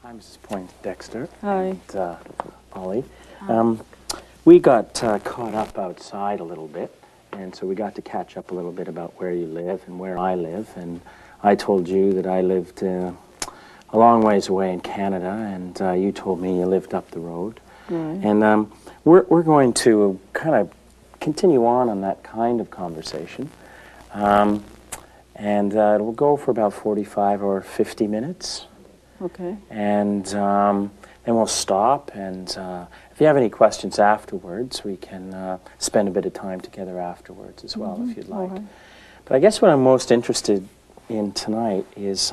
Hi, Mrs. Poindexter. Hi. And Ollie. We got caught up outside a little bit, and so we got to catch up a little bit about where you live and where I live. And I told you that I lived a long ways away in Canada, and you told me you lived up the road. Right. And we're going to kind of continue on that kind of conversation. And it will go for about 45 or 50 minutes. Okay. And then we'll stop, and if you have any questions afterwards, we can spend a bit of time together afterwards as well, if you'd like. Right. But I guess what I'm most interested in tonight is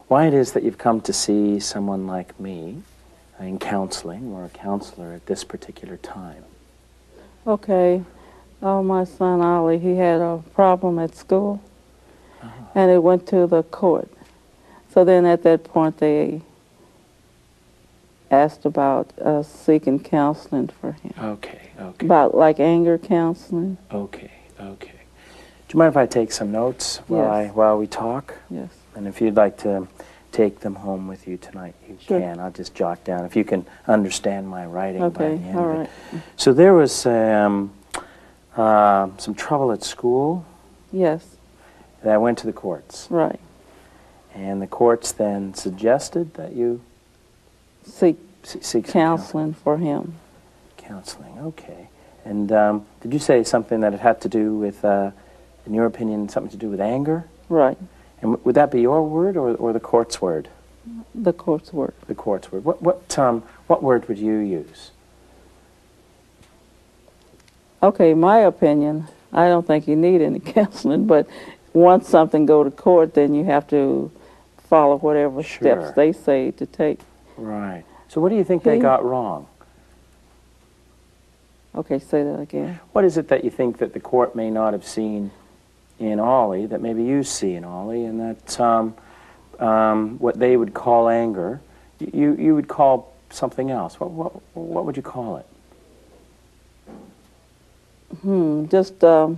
why it is that you've come to see someone like me in counseling, or a counselor at this particular time. Okay. My son Ollie, he had a problem at school, and it went to the court. So then at that point they asked about us seeking counseling for him. Okay, okay. About like anger counseling. Okay, okay. Do you mind if I take some notes while we talk? Yes. And if you'd like to take them home with you tonight, you Sure. can. I'll just jot down, if you can understand my writing by the Okay, end all of right. it. So there was some trouble at school Yes, that went to the courts. right. And the courts then suggested that you Seek seek some counseling for him. counseling. Okay. And did you say something that it had to do with, in your opinion, something to do with anger? Right. And would that be your word or the court's word? The court's word. The court's word. What word would you use? Okay, my opinion, I don't think you need any counseling, but once something go to court, then you have to follow whatever Sure. steps they say to take. Right. So what do you think they got wrong? Okay, say that again. What is it that you think that the court may not have seen in Ollie that maybe you see in Ollie, and that what they would call anger, you would call something else? What would you call it? Just a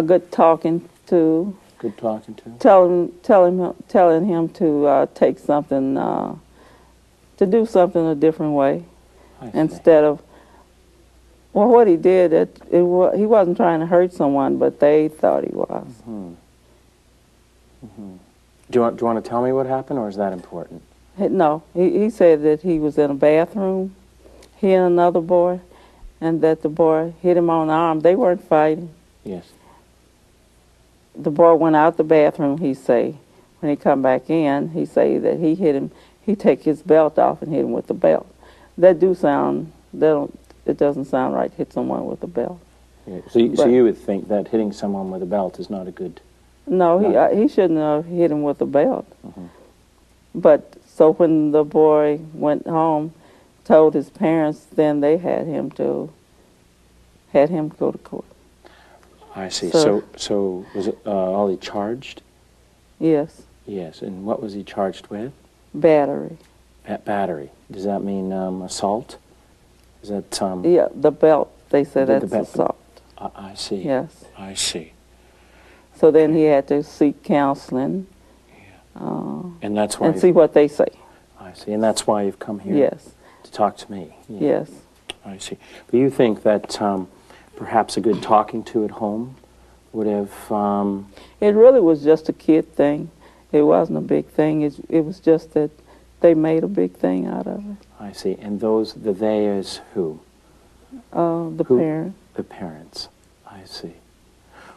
good talking to. Good talking to? Telling him to take something, to do something a different way, I see. instead of. Well, what he did, he wasn't trying to hurt someone, but they thought he was. Mm-hmm. Mm-hmm. Do you want to tell me what happened, or is that important? No, he said that he was in a bathroom, he and another boy, and that the boy hit him on the arm. They weren't fighting. Yes. The boy went out the bathroom, he say. When he come back in, he say that he hit him, he take his belt off and hit him with the belt. That do sound, it doesn't sound right to hit someone with a belt. Yeah. So you would think that hitting someone with a belt is not a good... No, he shouldn't have hit him with a belt. Mm-hmm. But so when the boy went home, told his parents, then they had him go to court. I see. So was it Ollie charged? Yes, Yes. And what was he charged with? battery. Battery. Does that mean assault? Is that Yeah, the belt. They said The that's belt. assault. I see. Yes. I see. So then he had to seek counseling. And that's why. And see what they say. I see. And that's why you've come here. Yes. To talk to me. Yeah. Yes. I see. But you think that perhaps a good talking to at home would have... It really was just a kid thing. It wasn't a big thing. It was just that they made a big thing out of it. I see. And the they is who? The Who? parent. The parents. I see.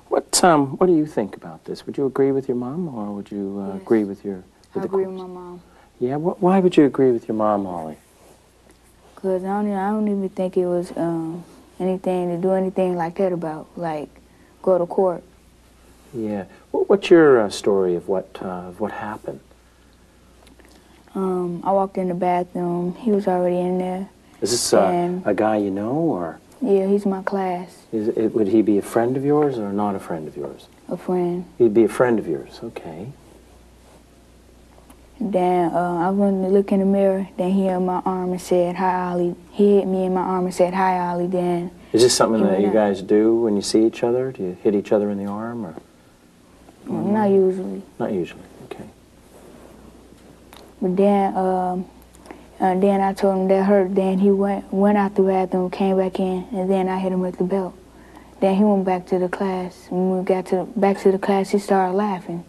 What do you think about this? Would you agree with your mom, or would you Yes. agree with your... I agree with my mom. Yeah. Why would you agree with your mom, Ollie? Because I don't even think it was anything to do anything like that about, like, go to court. Yeah. What's your story of what happened? I walked in the bathroom. He was already in there. Is this And- a guy you know, or Yeah, he's my class, would he be a friend of yours or not a friend of yours? a friend. He'd be a friend of yours. Okay. And then I went to look in the mirror. Then he hit my arm and said, "Hi, Ollie." He hit me in my arm and said, "Hi, Ollie." Then Is this something He that went you out. guys do when you see each other? Do you hit each other in the arm, or not usually. not usually? Okay. But then I told him that hurt. Then he went out the bathroom, came back in, and then I hit him with the belt. Then he went back to the class. When we got back to the class, he started laughing.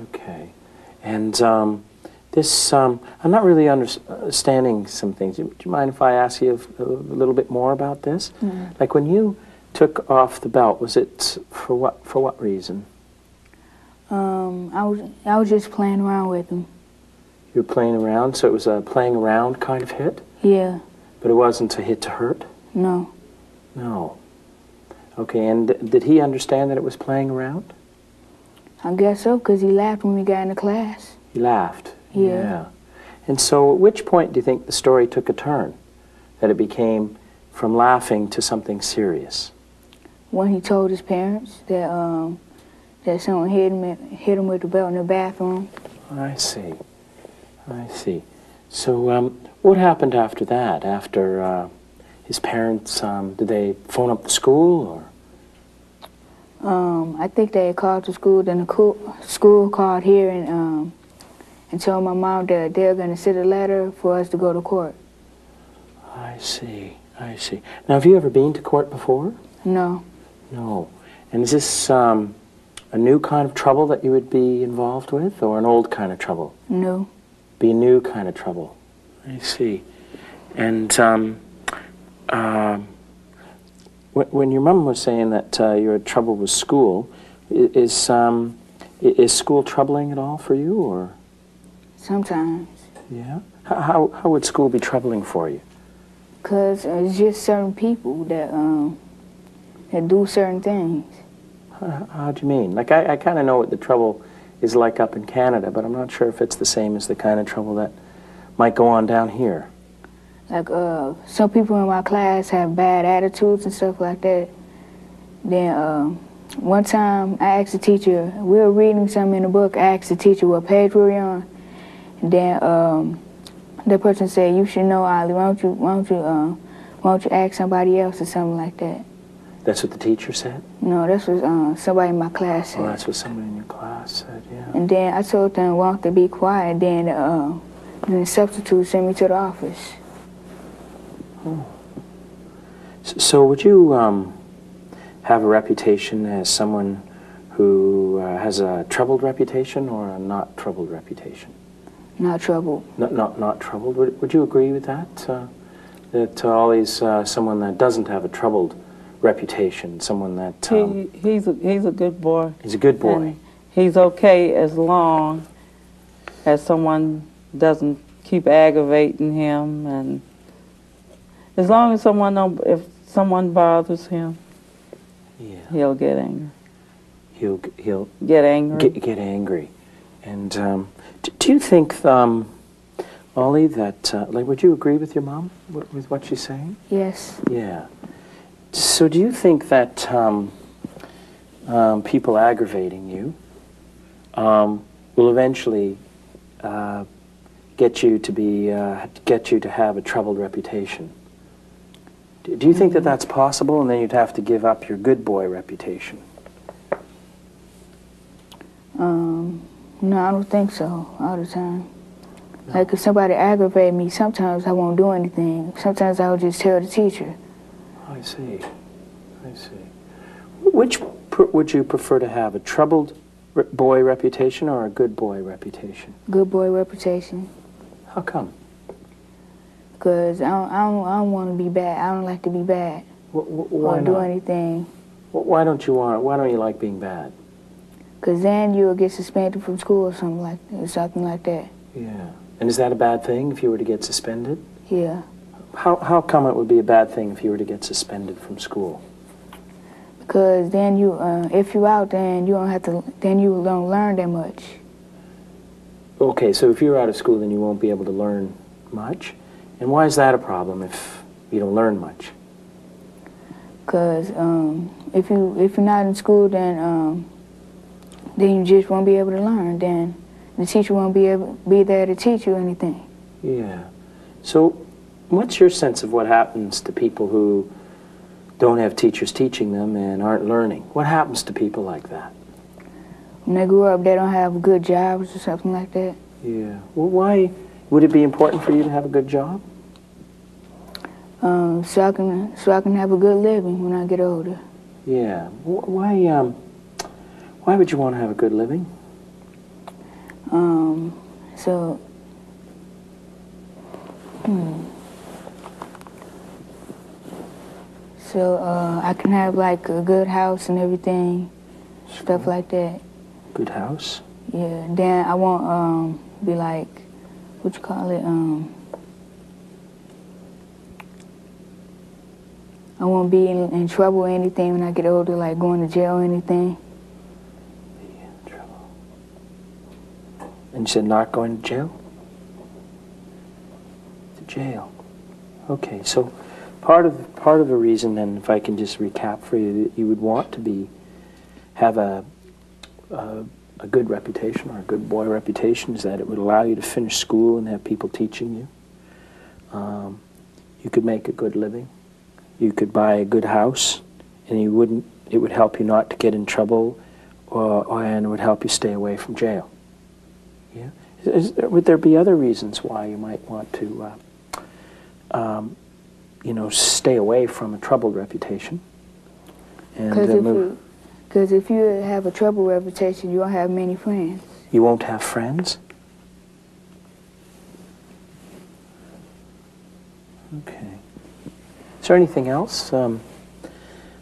Okay. And I'm not really understanding some things. Do you mind if I ask you a little bit more about this? Mm-hmm. Like when you took off the belt, was it for what reason? I was just playing around with him. You were playing around, so it was a playing around kind of hit? Yeah. But it wasn't a hit to hurt? No. No. Okay, and did he understand that it was playing around? I guess so, because he laughed when we got into class. He laughed? Yeah. And so at which point do you think the story took a turn? That it became from laughing to something serious? When he told his parents that that someone hit him with the belt in the bathroom. I see. I see. So what happened after that? After his parents, did they phone up the school or? I think they called the school, then the school called here and told my mom that they're going to send a letter for us to go to court. I see. I see. Now, have you ever been to court before? No. No. And is this a new kind of trouble that you would be involved with, or an old kind of trouble? No. Be a new kind of trouble. I see. And when your mom was saying that your trouble was school, is school troubling at all for you, or? Sometimes. Yeah. How would school be troubling for you? Because it's just certain people that do certain things. How do you mean? Like, I kind of know what the trouble is like up in Canada, but I'm not sure if it's the same as the kind of trouble that might go on down here. Like, some people in my class have bad attitudes and stuff like that. Then, one time I asked the teacher, we were reading something in the book, I asked the teacher what page we were on. And then, the person said, you should know, Ollie, why don't you ask somebody else or something like that. That's what the teacher said? No, that's what somebody in my class said. Oh, that's what somebody in your class said, yeah. And then I told them, why don't they be quiet, then the substitute sent me to the office. Oh. So would you have a reputation as someone who has a troubled reputation or a not troubled reputation? Not troubled. Not troubled. Would you agree with that? That Ollie's someone that doesn't have a troubled reputation, someone that... He's a good boy. He's a good boy. And he's okay as long as someone doesn't keep aggravating him, and as long as if someone bothers him, yeah, he'll get angry. He'll get angry. Get angry. And do you think, Ollie, that like, would you agree with your mom with what she's saying? Yes. Yeah. So do you think that people aggravating you will eventually get you to have a troubled reputation? Do you think that that's possible, and then you'd have to give up your good boy reputation? No, I don't think so all the time. No. Like if somebody aggravates me, sometimes I won't do anything. Sometimes I'll just tell the teacher. I see. I see. Which would you prefer to have, a troubled boy reputation or a good boy reputation? Good boy reputation. How come? Because I don't want to be bad. I don't like to be bad. Why or not? Do anything. Why don't you like being bad? Because then you'll get suspended from school or something like that. Yeah. And is that a bad thing if you were to get suspended? Yeah. How come it would be a bad thing if you were to get suspended from school? Because then if you're out, then you don't learn that much. Okay, so if you're out of school, then you won't be able to learn much. And why is that a problem if you don't learn much? Because if you're not in school, then you just won't be able to learn. Then the teacher won't be there to teach you anything. Yeah. So what's your sense of what happens to people who don't have teachers teaching them and aren't learning? What happens to people like that? When they grow up, they don't have good jobs or something like that. Yeah. Well, why would it be important for you to have a good job? So I can have a good living when I get older. Yeah. Why would you want to have a good living? So, So I can have like a good house and everything, stuff like that. Good house? Yeah. Then I won't be like, what you call it? I won't be in trouble or anything when I get older, like going to jail or anything. Be in trouble. And you said not going to jail? To jail. Okay, so part of the reason, then, if I can just recap for you, that you would want to have a good reputation, or a good boy reputation, is that it would allow you to finish school and have people teaching you. You could make a good living. You could buy a good house, and it would help you not to get in trouble, and it would help you stay away from jail. Yeah? Would there be other reasons why you might want to stay away from a troubled reputation? Because if you have a troubled reputation, you won't have many friends. You won't have friends? Okay. Is there anything else other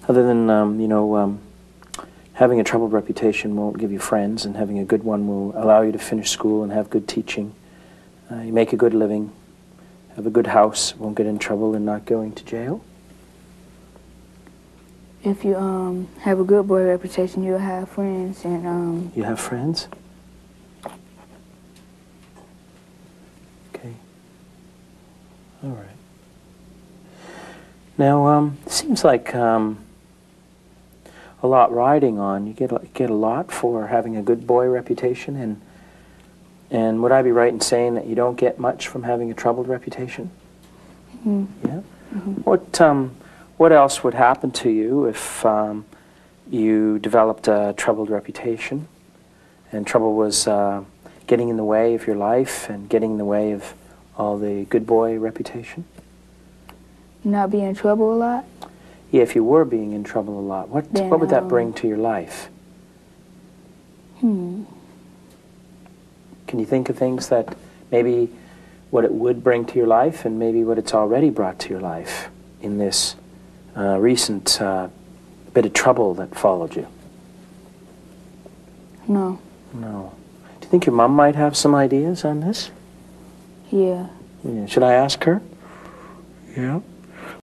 than having a troubled reputation won't give you friends, and having a good one will allow you to finish school and have good teaching? You make a good living, have a good house, won't get in trouble, and not going to jail? If you have a good boy reputation, you'll have friends, and You have friends? Okay. All right. Now, it seems like a lot riding on. You get a lot for having a good boy reputation, and would I be right in saying that you don't get much from having a troubled reputation? Mm-hmm. Yeah. Mm-hmm. What else would happen to you if you developed a troubled reputation, and trouble was getting in the way of your life and getting in the way of all the good boy reputation? Not be in trouble a lot? Yeah, if you were being in trouble a lot, what would that bring to your life? Hmm. Can you think of things that maybe what it would bring to your life, and maybe what it's already brought to your life in this recent bit of trouble that followed you? No. No. Do you think your mom might have some ideas on this? Yeah. Yeah. Should I ask her? Yeah.